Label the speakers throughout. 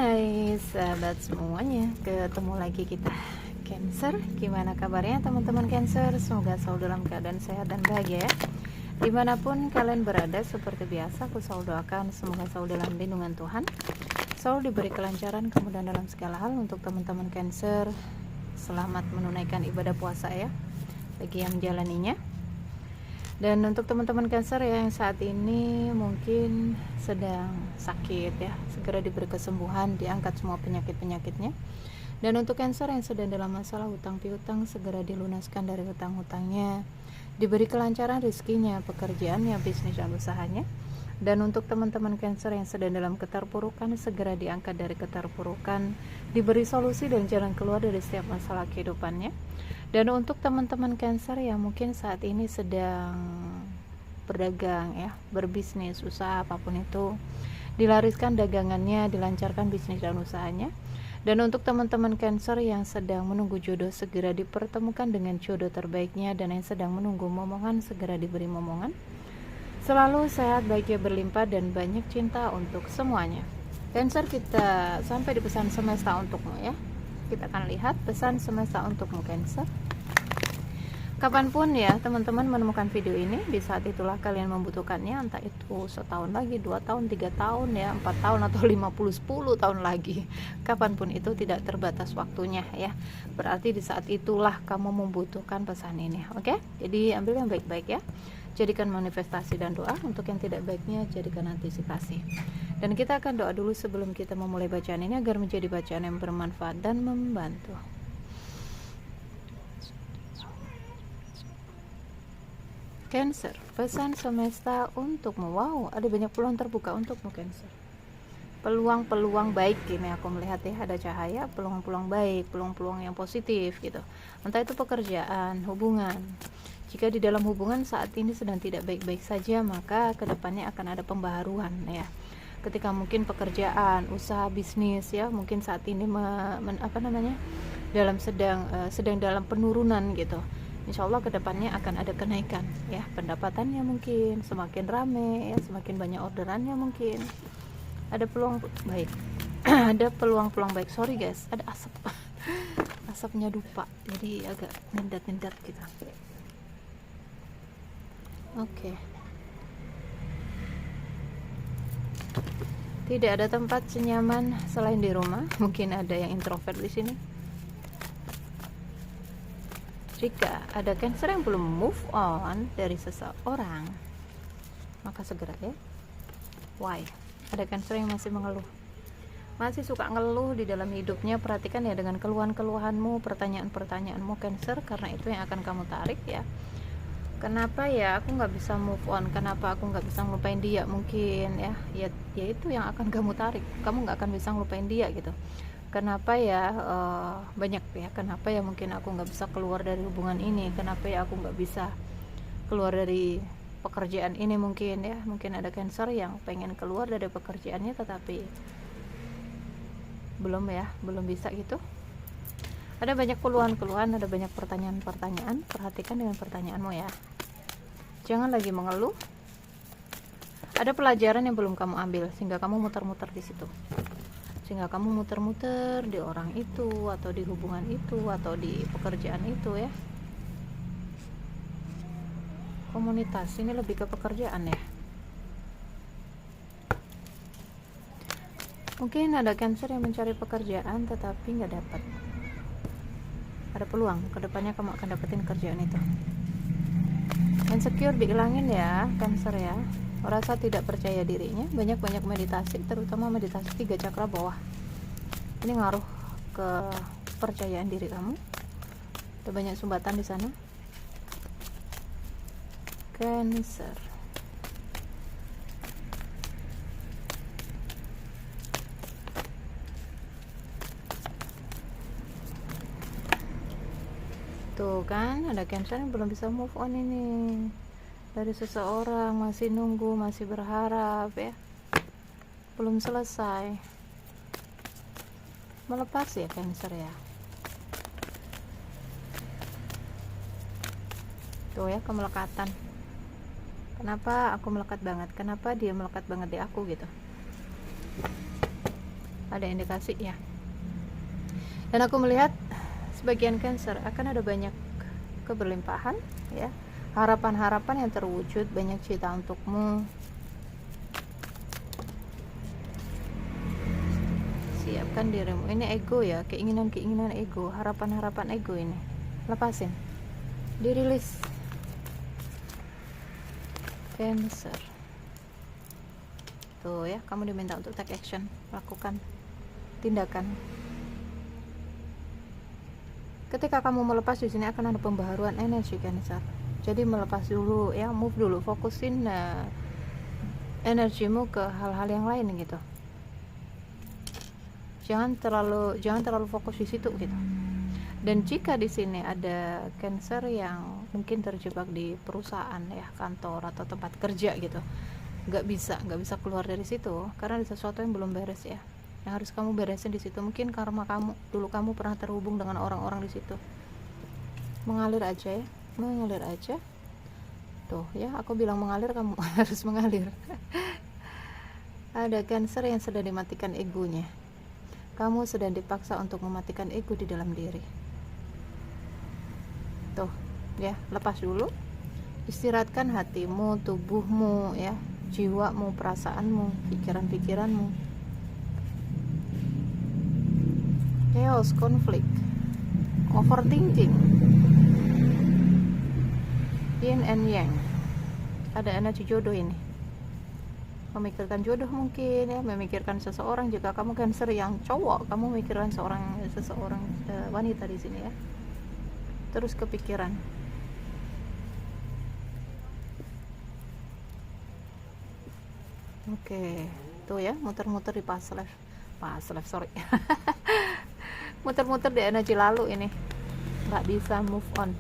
Speaker 1: Hai sahabat semuanya, ketemu lagi kita Cancer. Gimana kabarnya teman-teman Cancer? Semoga selalu dalam keadaan sehat dan bahagia ya. Dimanapun kalian berada, seperti biasa aku selalu doakan semoga selalu dalam lindungan Tuhan, selalu diberi kelancaran, kemudahan dalam segala hal. Untuk teman-teman Cancer, selamat menunaikan ibadah puasa ya, bagi yang menjalaninya. Dan untuk teman-teman Cancer yang saat ini mungkin sedang sakit ya, segera diberi kesembuhan, diangkat semua penyakit-penyakitnya. Dan untuk Cancer yang sedang dalam masalah hutang piutang, segera dilunaskan dari hutang-hutangnya, diberi kelancaran rezekinya, pekerjaannya, bisnis dan usahanya. Dan untuk teman-teman Cancer yang sedang dalam keterpurukan, segera diangkat dari keterpurukan, diberi solusi dan jalan keluar dari setiap masalah kehidupannya. Dan untuk teman-teman Cancer yang mungkin saat ini sedang berdagang ya, berbisnis, usaha apapun itu, dilariskan dagangannya, dilancarkan bisnis dan usahanya. Dan untuk teman-teman Cancer yang sedang menunggu jodoh, segera dipertemukan dengan jodoh terbaiknya. Dan yang sedang menunggu momongan, segera diberi momongan. Selalu sehat, bahagia, berlimpah, dan banyak cinta untuk semuanya. Cancer, kita sampai di pesan semesta untukmu ya. Kita akan lihat pesan semesta untukmu Cancer. Kapanpun ya teman-teman menemukan video ini, di saat itulah kalian membutuhkannya, entah itu setahun lagi, 2 tahun, 3 tahun ya, 4 tahun atau 50, 10 tahun lagi. Kapanpun itu tidak terbatas waktunya ya. Berarti di saat itulah kamu membutuhkan pesan ini. Oke? Jadi ambil yang baik-baik ya. Jadikan manifestasi dan doa, untuk yang tidak baiknya jadikan antisipasi. Dan kita akan doa dulu sebelum kita memulai bacaan ini agar menjadi bacaan yang bermanfaat dan membantu. Cancer, pesan semesta untukmu. Wow, ada banyak peluang terbuka untukmu Cancer. Peluang-peluang baik ini aku melihat ya, ada cahaya, peluang-peluang baik, peluang-peluang yang positif gitu. Entah itu pekerjaan, hubungan. Jika di dalam hubungan saat ini sedang tidak baik-baik saja, maka kedepannya akan ada pembaharuan ya. Ketika mungkin pekerjaan, usaha, bisnis ya, mungkin saat ini sedang dalam penurunan gitu. Insya Allah kedepannya akan ada kenaikan ya, pendapatannya mungkin semakin rame ya, semakin banyak orderannya, mungkin ada peluang baik. Ada peluang-peluang baik. Sorry guys, ada asap asapnya dupa, jadi agak nendat-nendat gitu. Oke. Tidak ada tempat senyaman selain di rumah. Mungkin ada yang introvert di sini. Jika ada Cancer yang belum move on dari seseorang, maka segera ya. Why? Ada Cancer yang masih mengeluh, masih suka ngeluh di dalam hidupnya. Perhatikan ya dengan keluhan-keluhanmu, pertanyaan-pertanyaanmu Cancer, karena itu yang akan kamu tarik ya. Kenapa ya aku nggak bisa move on? Kenapa aku nggak bisa ngelupain dia? Mungkin ya itu yang akan kamu tarik. Kamu nggak akan bisa ngelupain dia gitu. Kenapa ya banyak ya, kenapa ya mungkin aku nggak bisa keluar dari hubungan ini, kenapa ya aku nggak bisa keluar dari pekerjaan ini, mungkin ya, mungkin ada Cancer yang pengen keluar dari pekerjaannya tetapi belum bisa gitu. Ada banyak keluhan-keluhan, ada banyak pertanyaan-pertanyaan. Perhatikan dengan pertanyaanmu ya, jangan lagi mengeluh. Ada pelajaran yang belum kamu ambil sehingga kamu muter-muter di situ, sehingga kamu muter-muter di orang itu atau di hubungan itu atau di pekerjaan itu ya. Komunitas ini lebih ke pekerjaan ya. Mungkin ada Cancer yang mencari pekerjaan tetapi nggak dapat. Ada peluang kedepannya kamu akan dapetin kerjaan itu. Insecure dihilangin ya Cancer ya. Rasa tidak percaya dirinya, banyak-banyak meditasi, terutama meditasi 3 cakra bawah. Ini ngaruh ke kepercayaan diri kamu. Ada banyak sumbatan di sana Cancer. Tuh kan, ada Cancer yang belum bisa move on ini dari seseorang, masih nunggu, masih berharap ya, belum selesai melepas ya Cancer ya. Tuh ya, kemelekatan. Kenapa aku melekat banget, kenapa dia melekat banget di aku gitu. ada indikasi ya. Dan aku melihat sebagian Cancer akan ada banyak keberlimpahan ya, harapan-harapan yang terwujud, banyak cita untukmu. Siapkan dirimu. Ini ego ya, keinginan-keinginan ego, harapan-harapan ego ini. Lepasin, dirilis. Cancer. Tuh ya, kamu diminta untuk take action, lakukan tindakan. Ketika kamu melepas di sini akan ada pembaharuan energi Cancer. Jadi melepas dulu ya, move dulu, fokusin energimu ke hal-hal yang lain gitu. Jangan terlalu fokus di situ gitu. Dan jika di sini ada Cancer yang mungkin terjebak di perusahaan ya, kantor atau tempat kerja gitu, nggak bisa keluar dari situ karena ada sesuatu yang belum beres ya, yang harus kamu beresin di situ. Mungkin karma kamu dulu, kamu pernah terhubung dengan orang-orang di situ. Mengalir aja ya, mengalir aja. Tuh ya, aku bilang mengalir, kamu harus mengalir. Ada Cancer yang sedang dimatikan egonya. Kamu sedang dipaksa untuk mematikan ego di dalam diri. Tuh ya, lepas dulu, istirahatkan hatimu, tubuhmu ya, jiwamu, perasaanmu, pikiran-pikiranmu. Chaos, konflik, overthinking, yin and yang. Ada energi jodoh ini, memikirkan jodoh mungkin ya, memikirkan seseorang. Jika kamu Cancer yang cowok, kamu memikirkan seseorang wanita di sini ya, terus kepikiran. Oke, tuh ya, muter-muter di past life sorry. Muter-muter di energi lalu ini, nggak bisa move on.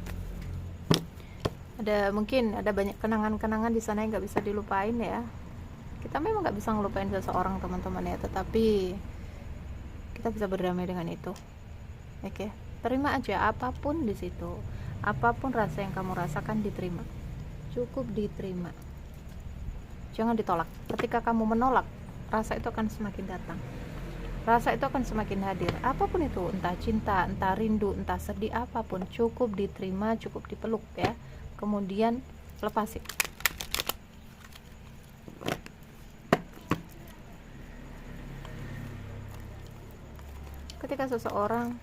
Speaker 1: Mungkin ada banyak kenangan-kenangan di sana yang nggak bisa dilupain ya. Kita memang nggak bisa ngelupain seseorang teman-teman ya, tetapi kita bisa berdamai dengan itu. Oke, terima aja apapun di situ, apapun rasa yang kamu rasakan, diterima, cukup diterima, jangan ditolak. Ketika kamu menolak, rasa itu akan semakin datang, rasa itu akan semakin hadir. Apapun itu, entah cinta, entah rindu, entah sedih, apapun, cukup diterima, cukup dipeluk ya, kemudian lepasin. Ketika seseorang,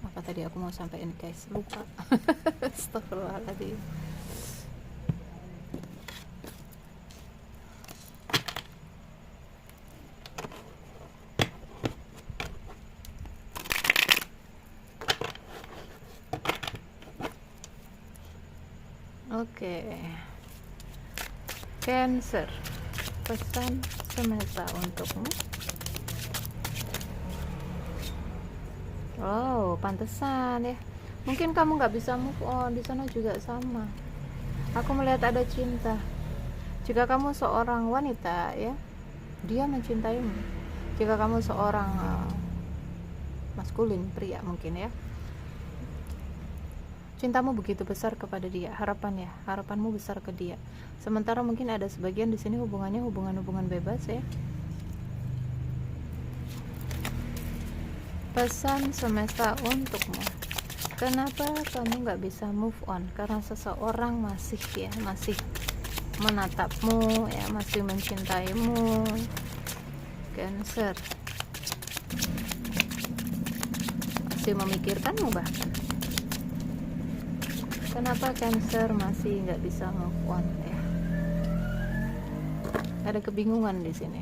Speaker 1: apa tadi aku mau sampaikan guys, lupa. Astagfirullahaladzim. Oke, Cancer, pesan semesta untukmu. Oh, pantesan ya. Mungkin kamu nggak bisa move on. Di sana juga sama. Aku melihat ada cinta. Jika kamu seorang wanita ya, dia mencintaimu. Jika kamu seorang maskulin, pria mungkin ya, cintamu begitu besar kepada dia, harapanmu besar ke dia. Sementara mungkin ada sebagian di sini hubungannya hubungan bebas ya. Pesan semesta untukmu. Kenapa kamu nggak bisa move on? Karena seseorang masih menatapmu ya, masih mencintaimu. Cancer, masih memikirkanmu bahkan. Kenapa Cancer masih nggak bisa move on ya? Ada kebingungan di sini.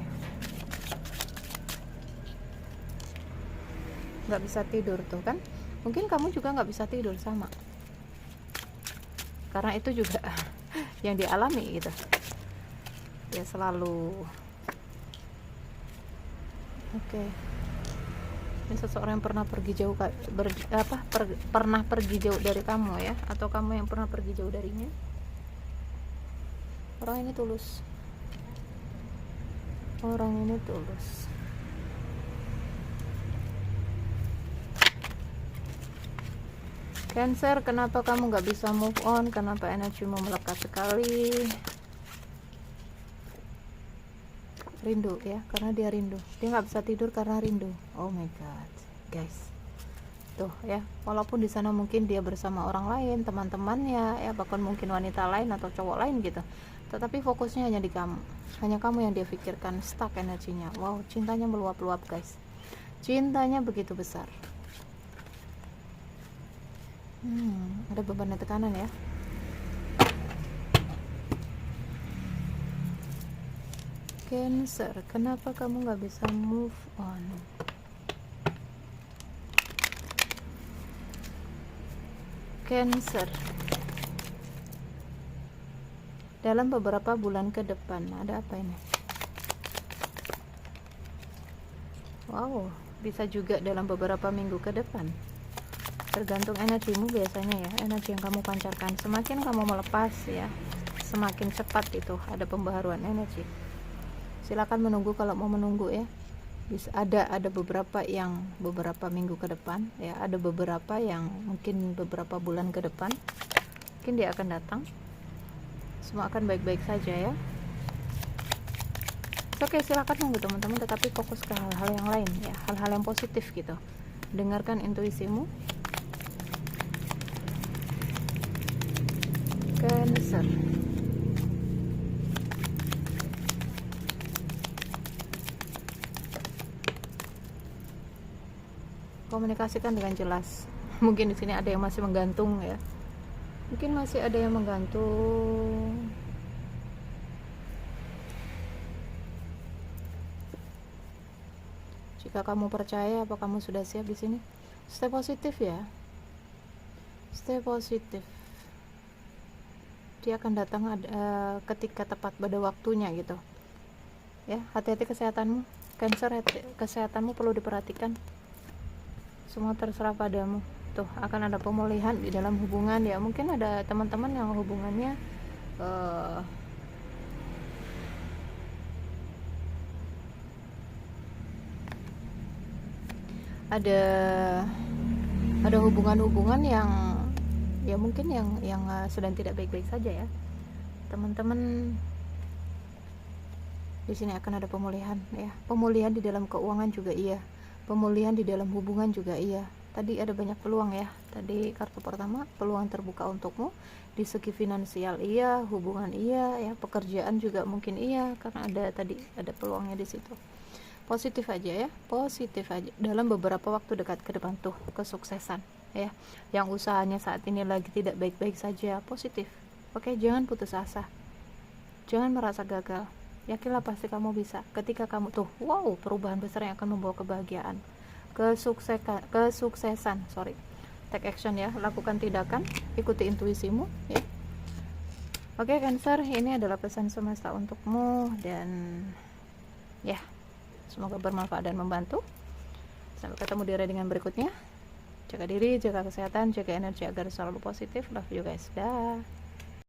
Speaker 1: Nggak bisa tidur tuh kan? Mungkin kamu juga nggak bisa tidur sama. Karena itu juga yang dialami gitu. Ya selalu. Oke. Ini seseorang yang pernah pergi jauh, pernah pergi jauh dari kamu ya, atau kamu yang pernah pergi jauh darinya. Orang ini tulus. Cancer, kenapa kamu nggak bisa move on? Kenapa energimu melekat sekali? rindu ya, karena dia rindu, dia nggak bisa tidur karena rindu. Oh my god guys, tuh ya, walaupun di sana mungkin dia bersama orang lain, teman-temannya ya, bahkan mungkin wanita lain atau cowok lain gitu, tetapi fokusnya hanya di kamu, hanya kamu yang dia pikirkan, stuck energinya. Wow, cintanya meluap-luap guys, cintanya begitu besar. Ada beban tekanan ya. Cancer, kenapa kamu nggak bisa move on? Cancer, dalam beberapa bulan ke depan ada apa ini? Wow, bisa juga dalam beberapa minggu ke depan, tergantung energimu biasanya ya, energi yang kamu pancarkan. Semakin kamu melepas ya, semakin cepat itu ada pembaharuan energi. Silakan menunggu kalau mau menunggu ya. Bisa ada beberapa yang beberapa minggu ke depan ya, ada beberapa yang mungkin beberapa bulan ke depan, mungkin dia akan datang. Semua akan baik-baik saja ya. Oke, silakan nunggu teman-teman, tetapi fokus ke hal-hal yang lain ya, hal-hal yang positif gitu. Dengarkan intuisimu. Cancer, komunikasikan dengan jelas. Mungkin di sini ada yang masih menggantung ya, mungkin masih ada yang menggantung. Jika kamu percaya, apa kamu sudah siap di sini? Stay positif ya, stay positif. Dia akan datang ketika tepat, pada waktunya gitu ya. Hati-hati kesehatanmu Cancer, kesehatanmu perlu diperhatikan. Semua terserah padamu. Tuh, akan ada pemulihan di dalam hubungan ya. Mungkin ada teman-teman yang hubungannya ada hubungan-hubungan yang ya mungkin yang sedang tidak baik-baik saja ya. Teman-teman, di sini akan ada pemulihan ya. Pemulihan di dalam keuangan juga iya, pemulihan di dalam hubungan juga iya. Tadi ada banyak peluang ya. Tadi kartu pertama, peluang terbuka untukmu di segi finansial iya, hubungan iya ya, pekerjaan juga mungkin iya, karena ada peluangnya di situ. Positif aja ya, positif aja. Dalam beberapa waktu dekat ke depan tuh kesuksesan ya. Yang usahanya saat ini lagi tidak baik-baik saja, positif. Oke, jangan putus asa, jangan merasa gagal. Yakinlah pasti kamu bisa. Ketika kamu tuh, wow, perubahan besar yang akan membawa kebahagiaan, kesuksesan. Take action ya, lakukan tindakan, ikuti intuisimu ya. Oke Cancer, ini adalah pesan semesta untukmu, dan ya, semoga bermanfaat dan membantu. Sampai ketemu di readingan berikutnya. Jaga diri, jaga kesehatan, jaga energi agar selalu positif. Love you guys, dah.